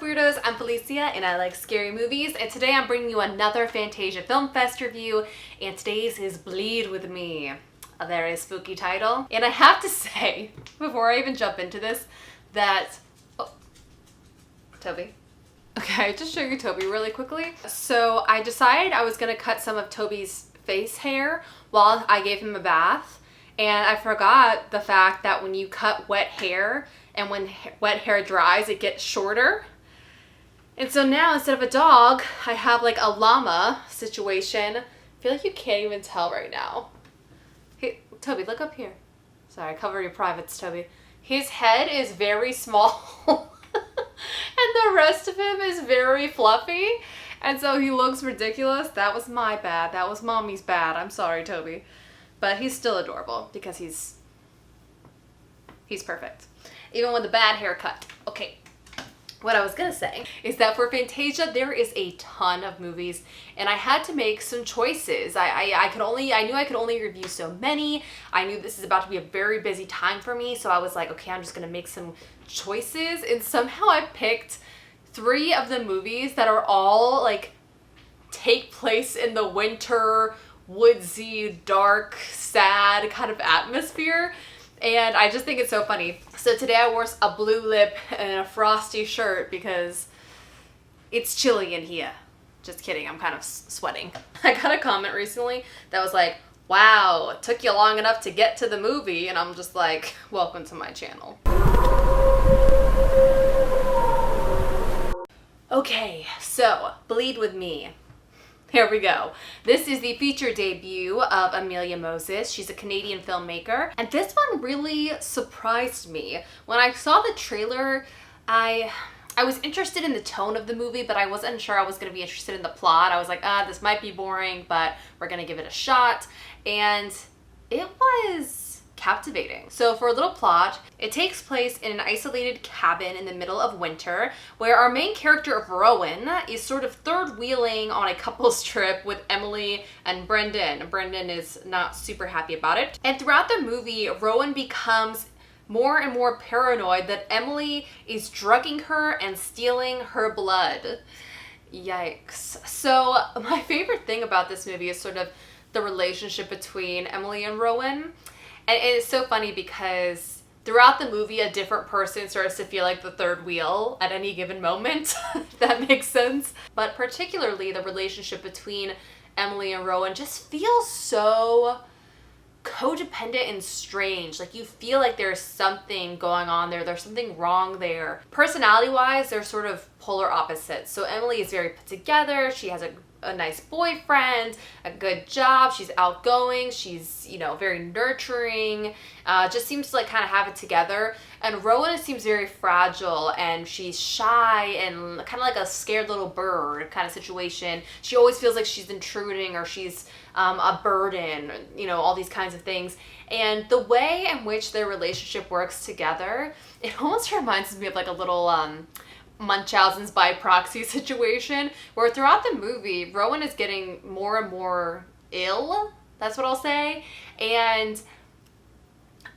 up, weirdos? I'm Felicia and I like scary movies, and today I'm bringing you another Fantasia Film Fest review, and today's is Bleed With Me, a very spooky title. And I have to say, before I even jump into this, that... Oh, Toby. Okay, I'll just show you Toby really quickly. So I decided I was gonna cut some of Toby's face hair while I gave him a bath, and I forgot the fact that when you cut wet hair, and when wet hair dries, it gets shorter. And so now, instead of a dog, I have like a llama situation. I feel like you can't even tell right now. Hey, Toby, look up here. Sorry, cover your privates, Toby. His head is very small, and the rest of him is very fluffy. And so he looks ridiculous. That was my bad. That was mommy's bad. I'm sorry, Toby. But he's still adorable because he's perfect. Even with a bad haircut. Okay, what I was gonna say is that for Fantasia, there is a ton of movies, and I had to make some choices. I knew I could only review so many. I knew this is about to be a very busy time for me, so I was like, okay, I'm just gonna make some choices, and somehow I picked 3 of the movies that are all like take place in the winter, woodsy, dark, sad kind of atmosphere. And I just think it's so funny. So today I wore a blue lip and a frosty shirt because it's chilly in here. Just kidding, I'm kind of sweating. I got a comment recently that was like, wow, it took you long enough to get to the movie. And I'm just like, welcome to my channel. Okay, so Bleed With Me. Here we go. This is the feature debut of Amelia Moses. She's a Canadian filmmaker. And this one really surprised me. When I saw the trailer, I was interested in the tone of the movie, but I wasn't sure I was going to be interested in the plot. I was like, this might be boring, but we're going to give it a shot. And it was captivating. So for a little plot, it takes place in an isolated cabin in the middle of winter, where our main character of Rowan is sort of third wheeling on a couple's trip with Emily and Brendan. Brendan is not super happy about it. And throughout the movie, Rowan becomes more and more paranoid that Emily is drugging her and stealing her blood. Yikes. So my favorite thing about this movie is sort of the relationship between Emily and Rowan. And it's so funny because throughout the movie, a different person starts to feel like the third wheel at any given moment, if that makes sense. But particularly the relationship between Emily and Rowan just feels so codependent and strange. Like you feel like there's something going on there. There's something wrong there. Personality-wise, they're sort of polar opposites. So Emily is very put together. She has a nice boyfriend, a good job, she's outgoing, she's, you know, very nurturing, just seems to like kind of have it together. And Rowan seems very fragile, and she's shy and kind of like a scared little bird kind of situation. She always feels like she's intruding or she's a burden, you know, all these kinds of things. And the way in which their relationship works together, it almost reminds me of like a little Munchausen's by proxy situation, where throughout the movie, Rowan is getting more and more ill, that's what I'll say, and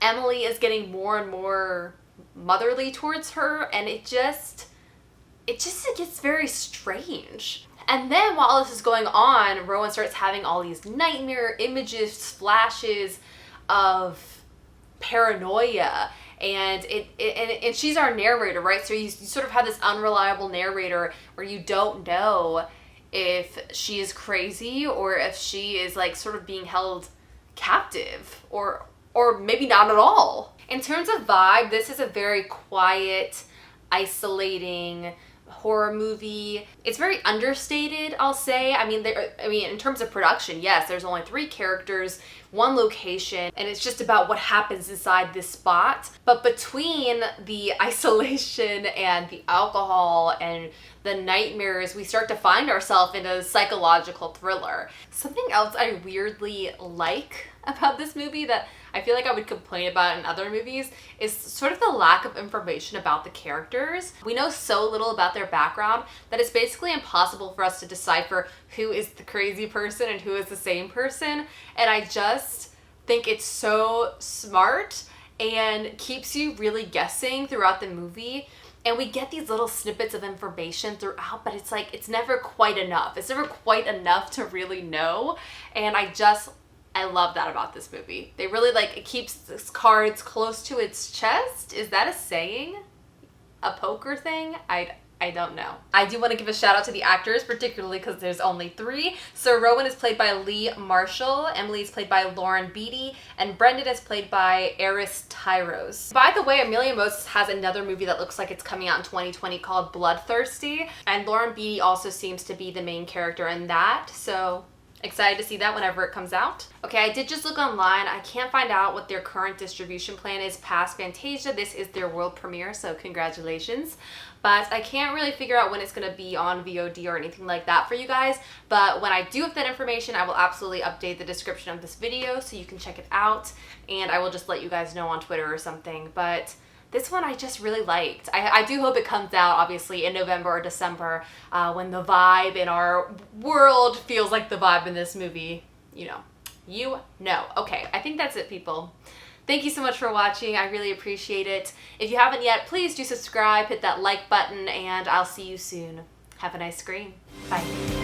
Emily is getting more and more motherly towards her, and it just gets very strange. And then while this is going on, Rowan starts having all these nightmare images, flashes of paranoia. And and she's our narrator, right? So you sort of have this unreliable narrator where you don't know if she is crazy or if she is like sort of being held captive or maybe not at all. In terms of vibe, this is a very quiet, isolating horror movie. It's very understated, I'll say. I mean, in terms of production, yes, there's only 3 characters, 1 location, and it's just about what happens inside this spot. But between the isolation and the alcohol and the nightmares, we start to find ourselves in a psychological thriller. Something else I weirdly like about this movie that I feel like I would complain about in other movies is sort of the lack of information about the characters. We know so little about their background that it's basically impossible for us to decipher who is the crazy person and who is the sane person. And I just think it's so smart and keeps you really guessing throughout the movie And we get these little snippets of information throughout, but it's like, it's never quite enough. It's never quite enough to really know. And I love that about this movie. They really like, it keeps its cards close to its chest. Is that a saying? A poker thing? I don't know. I do want to give a shout out to the actors, particularly because there's only 3. Sir Rowan is played by Lee Marshall, Emily is played by Lauren Beatty, and Brendan is played by Eris Tyros. By the way, Amelia Moses has another movie that looks like it's coming out in 2020 called Bloodthirsty, and Lauren Beatty also seems to be the main character in that, so excited to see that whenever it comes out. Okay, I did just look online. I can't find out what their current distribution plan is past Fantasia. This is their world premiere, so congratulations. But I can't really figure out when it's gonna be on VOD or anything like that for you guys. But when I do have that information, I will absolutely update the description of this video so you can check it out. And I will just let you guys know on Twitter or something. But this one I just really liked. I do hope it comes out, obviously, in November or December when the vibe in our world feels like the vibe in this movie. You know. Okay, I think that's it, people. Thank you so much for watching. I really appreciate it. If you haven't yet, please do subscribe, hit that like button, and I'll see you soon. Have a nice screen. Bye.